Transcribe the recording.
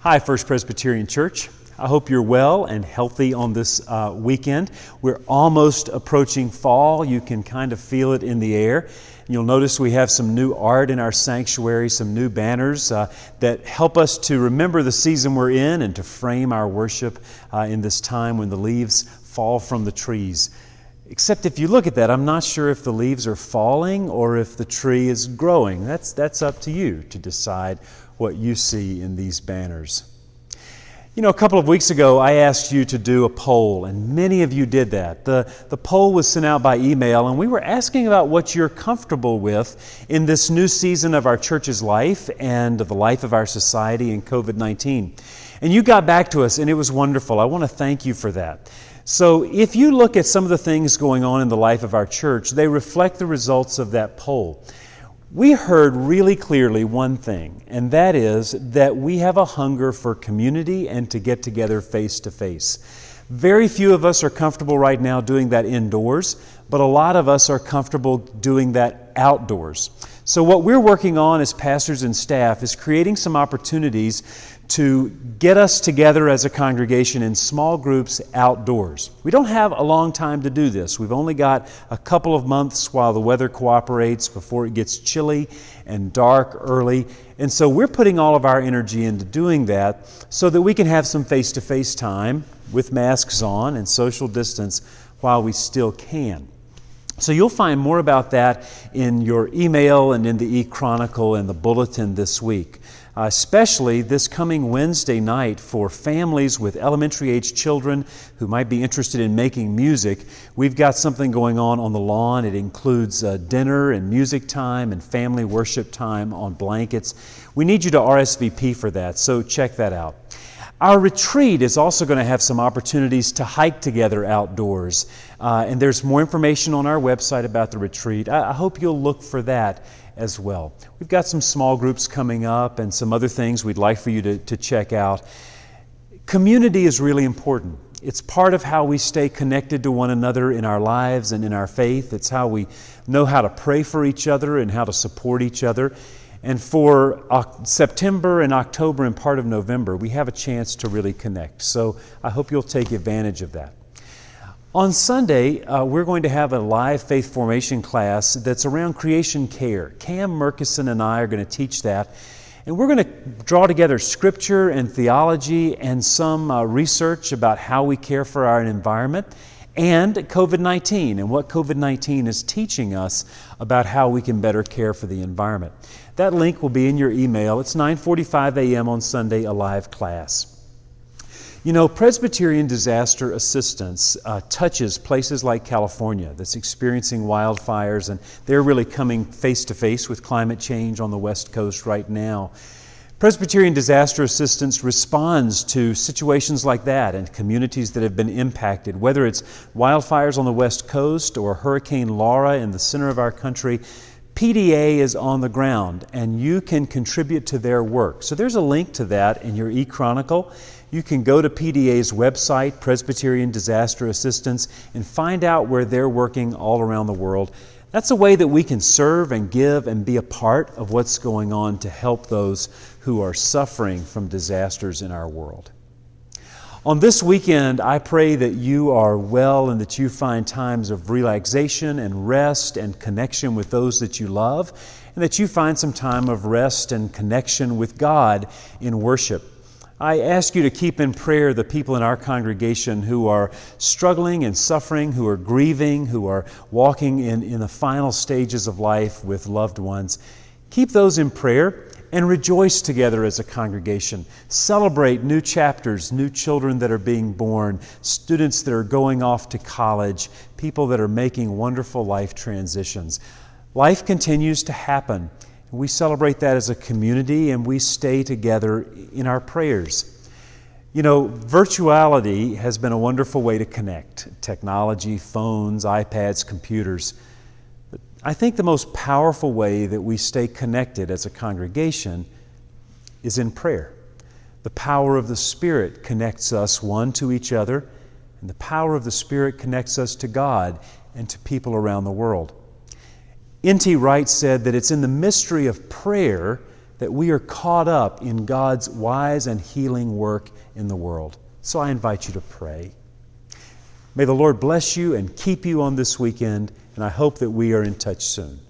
Hi, First Presbyterian Church. I hope you're well and healthy on this weekend. We're almost approaching fall. You can kind of feel it in the air. You'll notice we have some new art in our sanctuary, some new banners that help us to remember the season we're in and to frame our worship in this time when the leaves fall from the trees. Except if you look at that, I'm not sure if the leaves are falling or if the tree is growing. That's up to you to decide what you see in these banners. You know, a couple of weeks ago, I asked you to do a poll, and many of you did that. The poll was sent out by email, and we were asking about what you're comfortable with in this new season of our church's life and the life of our society in COVID-19. And you got back to us, and it was wonderful. I want to thank you for that. So if you look at some of the things going on in the life of our church, they reflect the results of that poll. We heard really clearly one thing, and that is that we have a hunger for community and to get together face to face. Very few of us are comfortable right now doing that indoors, but a lot of us are comfortable doing that outdoors. So what we're working on as pastors and staff is creating some opportunities to get us together as a congregation in small groups outdoors. We don't have a long time to do this. We've only got a couple of months while the weather cooperates before it gets chilly and dark early. And so we're putting all of our energy into doing that so that we can have some face-to-face time with masks on and social distance while we still can. So you'll find more about that in your email and in the e-Chronicle and the bulletin this week. Especially this coming Wednesday night for families with elementary-age children who might be interested in making music. We've got something going on the lawn. It includes dinner and music time and family worship time on blankets. We need you to RSVP for that, so check that out. Our retreat is also going to have some opportunities to hike together outdoors. And there's more information on our website about the retreat. I hope you'll look for that as well. We've got some small groups coming up and some other things we'd like for you to check out. Community is really important. It's part of how we stay connected to one another in our lives and in our faith. It's how we know how to pray for each other and how to support each other. And for September and October and part of November, we have a chance to really connect. So I hope you'll take advantage of that. On Sunday, we're going to have a live faith formation class that's around creation care. Cam Murkison and I are going to teach that. And we're going to draw together scripture and theology and some research about how we care for our environment and COVID-19 and what COVID-19 is teaching us about how we can better care for the environment. That link will be in your email. It's 9:45 a.m. on Sunday, a live class. You know, Presbyterian Disaster Assistance touches places like California that's experiencing wildfires, and they're really coming face to face with climate change on the West Coast right now. Presbyterian Disaster Assistance responds to situations like that and communities that have been impacted, whether it's wildfires on the West Coast or Hurricane Laura in the center of our country. PDA is on the ground, and you can contribute to their work. So there's a link to that in your e-Chronicle. You can go to PDA's website, Presbyterian Disaster Assistance, and find out where they're working all around the world. That's a way that we can serve and give and be a part of what's going on to help those who are suffering from disasters in our world. On this weekend, I pray that you are well and that you find times of relaxation and rest and connection with those that you love, and that you find some time of rest and connection with God in worship. I ask you to keep in prayer the people in our congregation who are struggling and suffering, who are grieving, who are walking in the final stages of life with loved ones. Keep those in prayer and rejoice together as a congregation. Celebrate new chapters, new children that are being born, students that are going off to college, people that are making wonderful life transitions. Life continues to happen. We celebrate that as a community, and we stay together in our prayers. You know, virtuality has been a wonderful way to connect. Technology, phones, iPads, computers. But I think the most powerful way that we stay connected as a congregation is in prayer. The power of the Spirit connects us one to each other, and the power of the Spirit connects us to God and to people around the world. N.T. Wright said that it's in the mystery of prayer that we are caught up in God's wise and healing work in the world. So I invite you to pray. May the Lord bless you and keep you on this weekend, and I hope that we are in touch soon.